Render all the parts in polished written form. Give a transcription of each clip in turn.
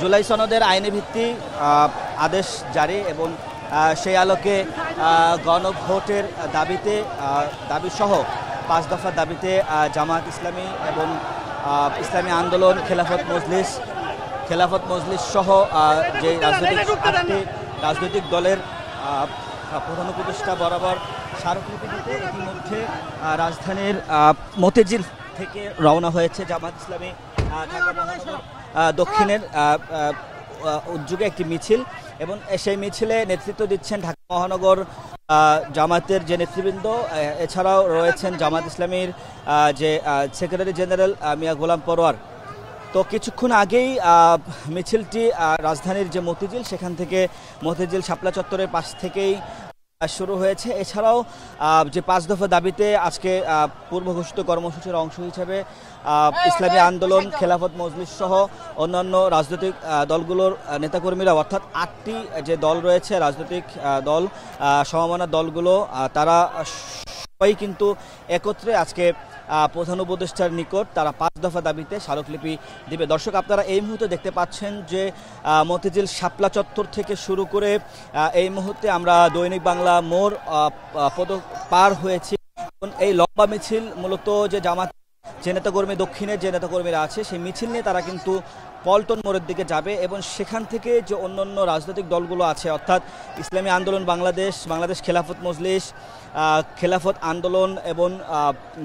জুলাই সনদের আইনি ভিত্তি আদেশ জারি এবং সেই আলোকে গণভোটের দাবিসহ 5 দফার দাবিতে জামাত ইসলামী এবং ইসলামী আন্দোলন খেলাফত মজলিস সহ যে রাজনৈতিক দলের প্রধান উপদেষ্টা বরাবর স্মারকলিপি দিতে ইতিমধ্যে রাজধানীর মতিঝিল থেকে রওনা হয়েছে জামাত ইসলামী ঢাকা মহানগর দক্ষিণের উদ্যোগে একটি মিছিল এবং সেই মিছিলে নেতৃত্ব দিচ্ছেন ঢাকা মহানগর জামাতের যে নেতৃবৃন্দ, এছাড়াও রয়েছেন জামাত ইসলামীর যে সেক্রেটারি জেনারেল মিয়া গোলাম পরোয়ার। তো কিছুক্ষণ আগেই মিছিলটি রাজধানীর যে মতিঝিল, সেখান থেকে মতিঝিল শাপলা চত্বরের পাশ থেকেই শুরু হয়েছে। এছাড়াও যে 5 দফা দাবিতে আজকে পূর্ব ঘোষিত কর্মসূচির অংশ হিসেবে ইসলামী আন্দোলন, খেলাফত মজলিস সহ অন্যান্য রাজনৈতিক দলগুলোর নেতাকর্মীরা, অর্থাৎ 8টি যে দল রয়েছে রাজনৈতিক দল, সমমনা দলগুলো, তারা সবাই কিন্তু একত্রে আজকে প্রধান উপদেষ্টার নিকট তারা 5 দফা দাবিতে স্মারকলিপি দিবে। দর্শক, আপনারা এই মুহূর্তে দেখতে পাচ্ছেন যে মতিঝিল শাপলা চত্বর থেকে শুরু করে এই মুহূর্তে আমরা দৈনিক বাংলা মোড় পার হয়েছি। এই লম্বা মিছিল মূলত যে জামাত যে নেতাকর্মী, দক্ষিণের যে নেতাকর্মীরা আছে, সেই মিছিল নিয়ে তারা কিন্তু পল্টন মোড়ের দিকে যাবে এবং সেখান থেকে যে অন্যান্য রাজনৈতিক দলগুলো আছে, অর্থাৎ ইসলামী আন্দোলন বাংলাদেশ খেলাফত মজলিস, খেলাফত আন্দোলন এবং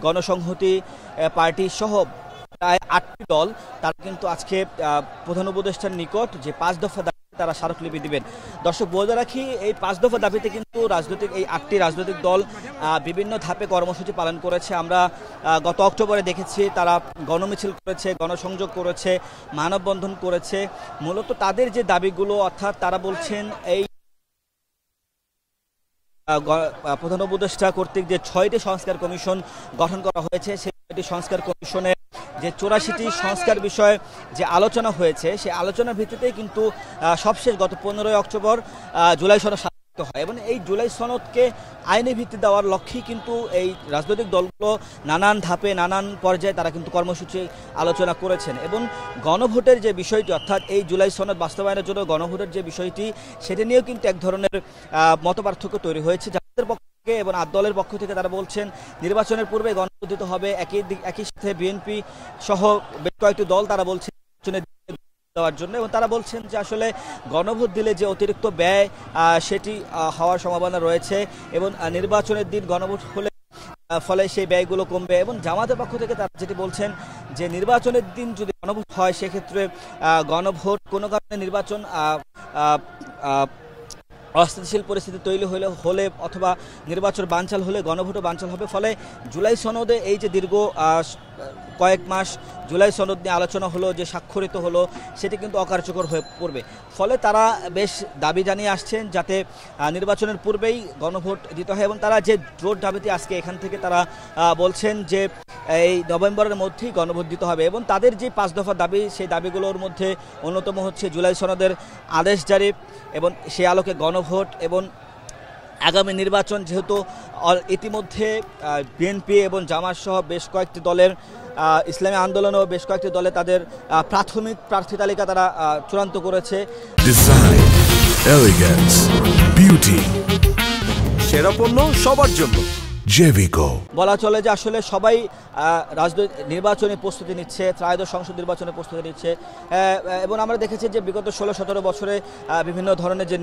গণসংহতি পার্টি সহ প্রায় 8টি দল, তারা কিন্তু আজকে প্রধান উপদেষ্টার নিকট যে 5 দফা তারা স্মারকলিপি দিবেন। দর্শক, বলে রাখি, এই 5 দফা দাবিতে কিন্তু এই 8টি রাজনৈতিক দল বিভিন্ন ধাপে কর্মসূচি পালন করেছে। আমরা গত অক্টোবরে দেখেছি তারা গণমিছিল করেছে, গণসংযোগ করেছে, মানববন্ধন করেছে। মূলত তাদের যে দাবিগুলো, অর্থাৎ তারা বলছেন এই প্রধান উপদেষ্টা কর্তৃক যে 6টি সংস্কার কমিশন গঠন করা হয়েছে, সেই 6টি সংস্কার কমিশনে যে 84টি সংস্কার বিষয়ে যে আলোচনা হয়েছে, সেই আলোচনার ভিত্তিতেই কিন্তু সবশেষ গত 15 অক্টোবর জুলাই সনদ স্বাক্ষরিত হয় এবং এই জুলাই সনদকে আইনি ভিত্তি দেওয়ার লক্ষ্যেই কিন্তু এই রাজনৈতিক দলগুলো নানান ধাপে নানান পর্যায়ে তারা কিন্তু কর্মসূচি আলোচনা করেছেন এবং গণভোটের যে বিষয়টি, অর্থাৎ এই জুলাই সনদ বাস্তবায়নের জন্য গণভোটের যে বিষয়টি, সেটা নিয়েও কিন্তু এক ধরনের মতপার্থক্য তৈরি হয়েছে। যাদের পক্ষে এবং দলের পক্ষ থেকে তারা বলছেন নির্বাচনের পূর্বে গণভোট দিতে হবে, একই সাথে বিএনপি সহ বেশ কয়েকটি দল তারা বলছেন দেওয়ার জন্য, এবং তারা বলছেন যে আসলে গণভোট দিলে যে অতিরিক্ত ব্যয় সেটি হওয়ার সম্ভাবনা রয়েছে এবং নির্বাচনের দিন গণভোট হলে ফলে সেই ব্যয়গুলো কমবে। এবং জামাতের পক্ষ থেকে তারা যেটি বলছেন যে নির্বাচনের দিন যদি গণভোট হয়, সেক্ষেত্রে গণভোট কোনো কারণে নির্বাচন অস্থিতিশীল পরিস্থিতি তৈরি হলে অথবা নির্বাচন বানচাল হলে গণভোটও বানচাল হবে। ফলে জুলাই সনদে এই যে দীর্ঘ কয়েক মাস জুলাই সনদ নিয়ে আলোচনা হলো, যে স্বাক্ষরিত হলো, সেটি কিন্তু অকার্যকর হয়ে পড়বে। ফলে তারা বেশ দাবি জানিয়ে আসছেন যাতে নির্বাচনের পূর্বেই গণভোট দিতে হয় এবং তারা যে জোট দাবিতে আজকে এখান থেকে তারা বলছেন যে এই নভেম্বরের মধ্যেই গণভোট দিতে হবে এবং তাদের যে 5 দফা দাবি, সেই দাবিগুলোর মধ্যে অন্যতম হচ্ছে জুলাই সনদের আদেশ জারি এবং সেই আলোকে গণভোট এবং আগামী নির্বাচন, যেহেতু ইতিমধ্যে বিএনপি এবং জামাত সহ বেশ কয়েকটি দলের, ইসলামী আন্দোলনও বেশ কয়েকটি দলে তাদের প্রাথমিক প্রার্থী তালিকা তারা চূড়ান্ত করেছে। ডিজাইন, এলিগেন্স, বিউটি, সেরা পণ্য সবার জন্য জেভিকো। বলা চলে যে আসলে সবাই নির্বাচনী প্রস্তুতি নিচ্ছে, ত্রয়োদশ সংসদ নির্বাচনের প্রস্তুতি নিচ্ছে এবং আমরা দেখেছি যে বিগত 16-17 বছরে বিভিন্ন ধরনের যে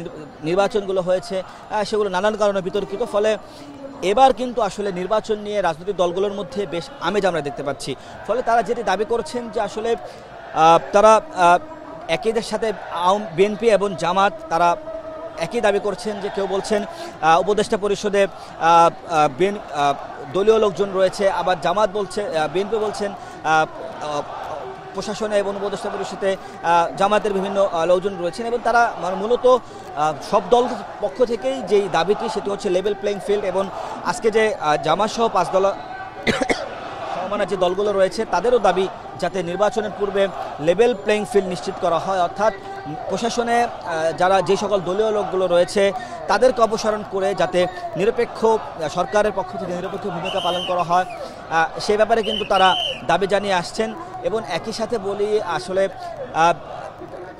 নির্বাচনগুলো হয়েছে সেগুলো নানান কারণে বিতর্কিত। ফলে এবার কিন্তু আসলে নির্বাচন নিয়ে রাজনৈতিক দলগুলোর মধ্যে বেশ আমেজ আমরা দেখতে পাচ্ছি। ফলে তারা যেটি দাবি করছেন যে আসলে তারা একইদের সাথে বিএনপি এবং জামাত তারা একই দাবি করছেন, যে কেউ বলছেন উপদেষ্টা পরিষদে দলীয় লোকজন রয়েছে, আবার জামাত বলছে, বিএনপি বলছেন প্রশাসনে এবং উপদেষ্টা পরিষদে জামাতের বিভিন্ন লোকজন রয়েছেন এবং তারা মূলত সব দল পক্ষ থেকেই যেই দাবিটি, সেটি হচ্ছে লেভেল প্লেইং ফিল্ড এবং আজকে যে জামাত সহ 5 দল সমমানের যে দলগুলো রয়েছে তাদেরও দাবি যাতে নির্বাচনের পূর্বে লেভেল প্লেইং ফিল্ড নিশ্চিত করা হয়, অর্থাৎ প্রশাসনে যারা যে সকল দলীয় লোকগুলো রয়েছে তাদেরকে অপসারণ করে যাতে নিরপেক্ষ সরকারের পক্ষ থেকে নিরপেক্ষ ভূমিকা পালন করা হয়, সেই ব্যাপারে কিন্তু তারা দাবি জানিয়ে আসছেন। এবং একই সাথে বলি, আসলে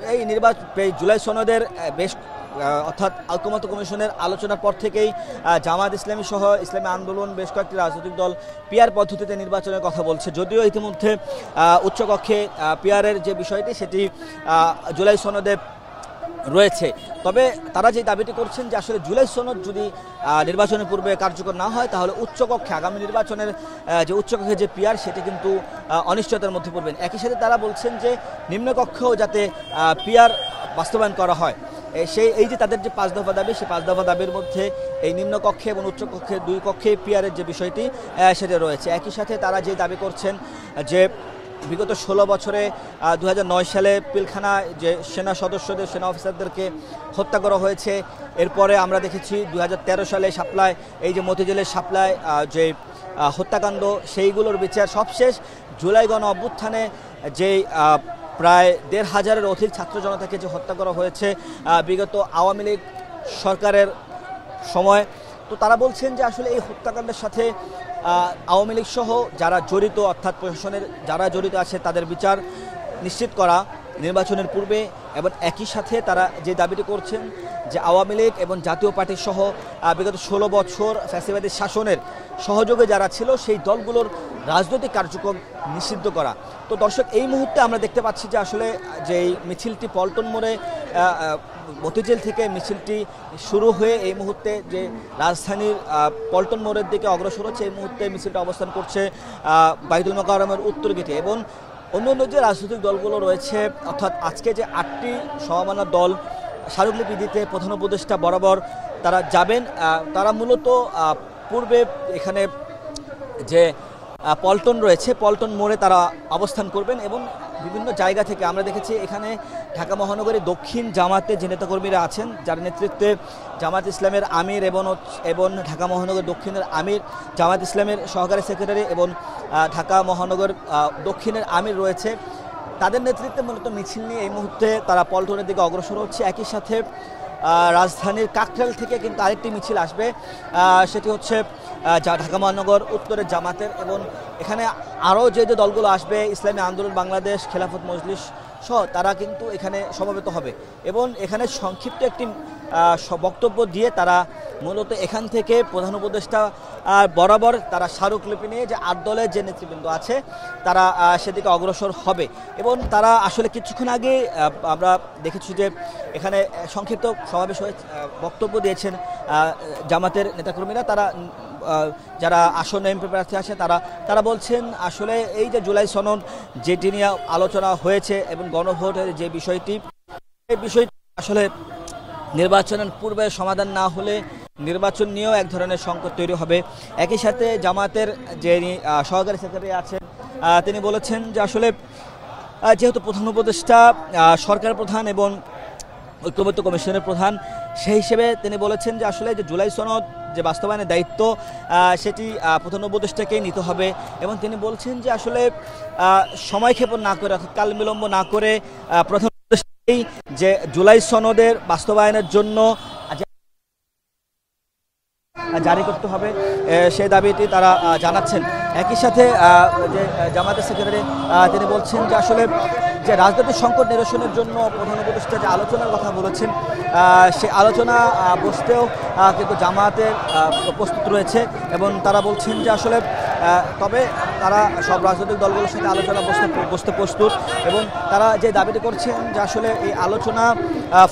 এই জুলাই সনদের বেশ অর্থাৎ ঐকমত্য কমিশনের আলোচনার পর থেকেই জামায়াত ইসলামী সহ ইসলামী আন্দোলন বেশ কয়েকটি রাজনৈতিক দল পিআর পদ্ধতিতে নির্বাচনের কথা বলছে। যদিও ইতিমধ্যে উচ্চকক্ষে পিআরের যে বিষয়টি সেটি জুলাই সনদে রয়েছে, তবে তারা যে দাবিটি করছেন যে আসলে জুলাই সনদ যদি নির্বাচনের পূর্বে কার্যকর না হয় তাহলে উচ্চকক্ষে আগামী নির্বাচনের যে উচ্চকক্ষে যে পিআর সেটি কিন্তু অনিশ্চয়তার মধ্যে পড়বেন। একই সাথে তারা বলছেন যে নিম্নকক্ষেও যাতে পিআর বাস্তবায়ন করা হয়। এই যে তাদের যে 5 দফা দাবি, সেই 5 দফা দাবির মধ্যে এই নিম্নকক্ষে এবং উচ্চকক্ষে দুই কক্ষে পিআরের যে বিষয়টি সেটা রয়েছে। একই সাথে তারা যে দাবি করছেন যে বিগত 16 বছরে 2009 সালে পিলখানা যে সেনা সদস্যদের সেনা অফিসারদেরকে হত্যা করা হয়েছে। এরপরে আমরা দেখেছি 2013 সালে শাপলায় এই যে মতিঝিলের শাপলায় যে হত্যাকাণ্ড, সেইগুলোর বিচার। সবশেষ জুলাই গণ অভ্যুত্থানে যেই প্রায় 1,500-এর অধিক ছাত্র জনতাকে যে হত্যা করা হয়েছে বিগত আওয়ামী লীগ সরকারের সময়। তো তারা বলছেন যে আসলে এই হত্যাকাণ্ডের সাথে আওয়ামী লীগ সহ যারা জড়িত, অর্থাৎ প্রশাসনের যারা জড়িত আছে তাদের বিচার নিশ্চিত করা নির্বাচনের পূর্বে। এবং একই সাথে তারা যে দাবিটি করছেন যে আওয়ামী লীগ এবং জাতীয় পার্টি সহ বিগত 16 বছর ফ্যাসিবাদী শাসনের সহযোগে যারা ছিল সেই দলগুলোর রাজনৈতিক কার্যক্রম নিষিদ্ধ করা। তো দর্শক, এই মুহূর্তে আমরা দেখতে পাচ্ছি যে আসলে যে এই মিছিলটি পল্টন মোড়ে মতিঝিল থেকে মিছিলটি শুরু হয়ে এই মুহূর্তে যে রাজধানীর পল্টন মোড়ের দিকে অগ্রসর হচ্ছে। এই মুহূর্তে মিছিলটা অবস্থান করছে বাইতুল মোকাররমের উত্তর গেটে। এবং অন্যান্য যে রাজনৈতিক দলগুলো রয়েছে, অর্থাৎ আজকে যে 8টি সমমান্য দল স্মারকলিপি দিতে প্রধান উপদেষ্টা বরাবর তারা যাবেন, তারা মূলত পূর্বে এখানে যে পল্টন রয়েছে পল্টন মোড়ে তারা অবস্থান করবেন। এবং বিভিন্ন জায়গা থেকে আমরা দেখেছি এখানে ঢাকা মহানগরী দক্ষিণ জামাতে যে নেতাকর্মীরা আছেন, যার নেতৃত্বে জামাত ইসলামের আমির এবং ঢাকা মহানগর দক্ষিণের আমির, জামাত ইসলামের সহকারী সেক্রেটারি এবং ঢাকা মহানগর দক্ষিণের আমির রয়েছে, তাদের নেতৃত্বে মূলত মিছিল নিয়ে এই মুহূর্তে তারা পল্টনের দিকে অগ্রসর হচ্ছে। একই সাথে রাজধানীর কাকরাইল থেকে কিন্তু আরেকটি মিছিল আসবে, সেটি হচ্ছে ঢাকা মহানগর উত্তরের জামাতের। এবং এখানে আরও যে দলগুলো আসবে, ইসলামী আন্দোলন বাংলাদেশ, খেলাফত মজলিস সহ, তারা কিন্তু এখানে সমবেত হবে। এবং এখানে সংক্ষিপ্ত একটি বক্তব্য দিয়ে তারা মূলত এখান থেকে প্রধান উপদেষ্টা বরাবর তারা স্মারকলিপি নিয়ে যে 8 দলের যে নেতৃবৃন্দ আছে তারা সেদিকে অগ্রসর হবে। এবং তারা আসলে কিছুক্ষণ আগে আমরা দেখেছি যে এখানে সংক্ষিপ্ত সমাবেশ হয়ে বক্তব্য দিয়েছেন জামাতের নেতাকর্মীরা। তারা যারা আসন্ন এমপি প্রার্থী আছে তারা বলছেন আসলে এই যে জুলাই সনদ যেটি নিয়ে আলোচনা হয়েছে এবং গণভোটের যে বিষয়টি, এই বিষয়টি আসলে নির্বাচনের পূর্বে সমাধান না হলে নির্বাচন নিয়েও এক ধরনের সংকট তৈরি হবে। একই সাথে জামাতের যে সহকারী সেক্রেটারি আছেন তিনি বলেছেন যে আসলে যেহেতু প্রধান উপদেষ্টা সরকার প্রধান এবং ঐক্যমত্য কমিশনের প্রধান, সেই হিসেবে তিনি বলেছেন যে আসলে যে জুলাই সনদ যে বাস্তবায়নের দায়িত্ব সেটি প্রধান উপদেষ্টাকেই নিতে হবে। এবং তিনি বলছেন যে আসলে সময়ক্ষেপণ না করে, অর্থাৎ কাল বিলম্ব না করে প্রধান উপদেষ্টাকেই যে জুলাই সনদের বাস্তবায়নের জন্য জারি করতে হবে সেই দাবিটি তারা জানাচ্ছেন। একই সাথে যে জামাতের সেক্রেটারি তিনি বলছেন যে আসলে যে রাজনৈতিক সংকট নিরসনের জন্য প্রধান উপদেষ্টা যে আলোচনার কথা বলেছেন, সেই আলোচনা বসতেও কিন্তু জামাতের প্রস্তুত রয়েছে। এবং তারা বলছেন যে আসলে তবে তারা সব রাজনৈতিক দলগুলোর সাথে আলোচনা বসতে প্রস্তুত। এবং তারা যে দাবিটি করছেন যে আসলে এই আলোচনা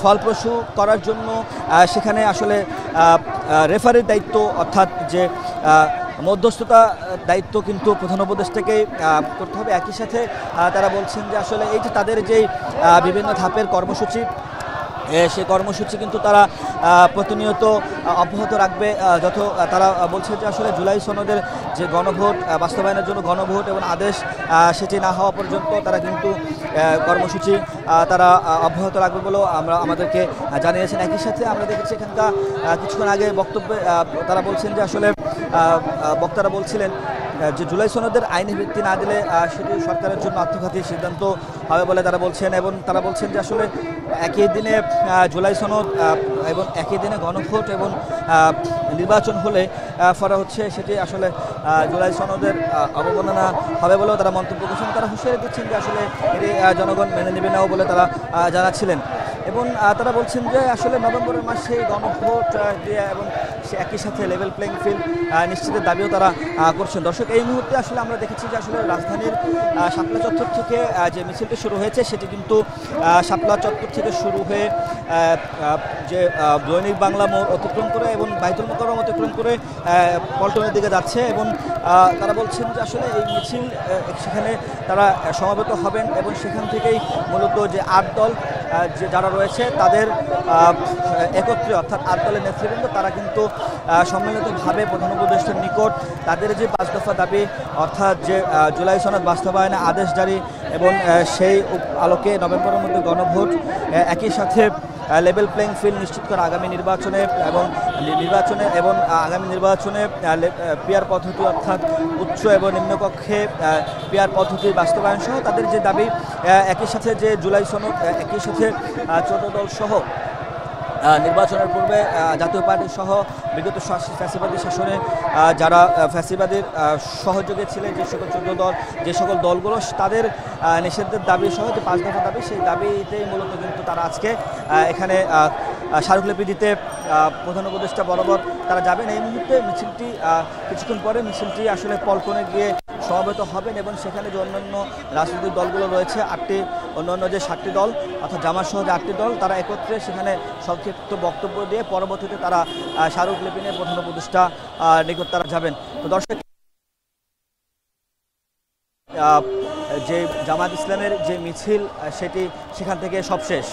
ফলপ্রসূ করার জন্য সেখানে আসলে রেফারির দায়িত্ব, অর্থাৎ যে মধ্যস্থতা দায়িত্ব কিন্তু প্রধান উপদেষ্টাকে করতে হবে। একই সাথে তারা বলছেন যে আসলে এই যে তাদের যেই বিভিন্ন ধাপের কর্মসূচি, সেই কর্মসূচি কিন্তু তারা প্রতিনিয়ত অব্যাহত রাখবে। তারা বলছে যে আসলে জুলাই সনদের যে গণভোট বাস্তবায়নের জন্য গণভোট এবং আদেশ সেটি না হওয়া পর্যন্ত তারা কিন্তু কর্মসূচি তারা অব্যাহত রাখবে বলেও আমাদেরকে জানিয়েছেন। একই সাথে আমরা দেখেছি এখানকার কিছুক্ষণ আগে বক্তব্যে তারা বলছেন যে আসলে বক্তারা বলছিলেন যে জুলাই সনদের আইনি ভিত্তি না দিলে সেটি সরকারের জন্য আত্মঘাতী সিদ্ধান্ত হবে বলে তারা বলছেন। এবং তারা বলছেন যে আসলে একই দিনে জুলাই সনদ এবং একই দিনে গণভোট এবং নির্বাচন হলে ফলে হচ্ছে সেটি আসলে জুলাই সনদের অবমাননা হবে বলেও তারা মন্তব্য করছেন। তারা হুঁশিয়ারি দিচ্ছেন যে আসলে এটি জনগণ মেনে নেবে নাও বলে তারা জানাচ্ছিলেন। এবং তারা বলছেন যে আসলে নভেম্বরের মাসে গণভোট দিয়ে এবং সে একই সাথে লেভেল প্লেইং ফিল্ড নিশ্চিতের দাবিও তারা করছেন। দর্শক, এই মুহূর্তে আসলে আমরা দেখেছি যে আসলে রাজধানীর শাপলা চত্বর থেকে যে মিছিলটি শুরু হয়েছে সেটি কিন্তু শাপলা চত্বর থেকে শুরু হয়ে যে দৈনিক বাংলা মোড় অতিক্রম করে এবং বাইতুল মোকাররম অতিক্রম করে পল্টনের দিকে যাচ্ছে। এবং তারা বলছেন যে আসলে এই মিছিল সেখানে তারা সমাবেত হবেন এবং সেখান থেকেই মূলত যে ৮ দল যে যারা রয়েছে তাদের একত্রে অর্থাৎ ৮ দলের নেতৃবৃন্দ তারা কিন্তু সম্মিলিতভাবে প্রধান উপদেষ্টার নিকট তাদের যে ৫ দফা দাবি অর্থাৎ যে জুলাই সনদ বাস্তবায়নে আদেশ জারি এবং সেই আলোকে নভেম্বরের মধ্যে গণভোট, একই সাথে লেভেল প্লেইং ফিল্ড নিশ্চিত করা আগামী নির্বাচনে এবং আগামী নির্বাচনে পিআর পদ্ধতি অর্থাৎ উচ্চ এবং নিম্নকক্ষে পিআর পদ্ধতির বাস্তবায়ন সহ তাদের যে দাবি, একই সাথে যে জুলাই সনদ, একই সাথে 14 দল সহ নির্বাচনের পূর্বে জাতীয় পার্টি সহ বিগত ফ্যাসিবাদী শাসনে যারা ফ্যাসিবাদীর সহযোগী ছিলেন যে সকল 14 দল, যে সকল দলগুলো তাদের নিষেধের দাবি সহ যে 5 দফা দাবি, সেই দাবিতেই মূলত কিন্তু তারা আজকে এখানে স্মারকলিপি দিতে প্রধান উপদেষ্টা বরাবর তারা যাবেন। এই মুহূর্তে মিছিলটি কিছুক্ষণ পরে মিছিলটি আসলে পল্টনে গিয়ে সমবেত হবেন এবং সেখানে যে অন্যান্য রাজনৈতিক দলগুলো রয়েছে 8টি, অন্যান্য যে 7টি দল অর্থাৎ জামাত সহ যে 8টি দল তারা একত্রে সেখানে সংক্ষিপ্ত বক্তব্য দিয়ে পরবর্তীতে তারা স্মারকলিপি নিয়ে প্রধান উপদেষ্টা নিকট তারা যাবেন। তো দর্শক, যে জামাত ইসলামের যে মিছিল সেটি সেখান থেকে সব শেষ।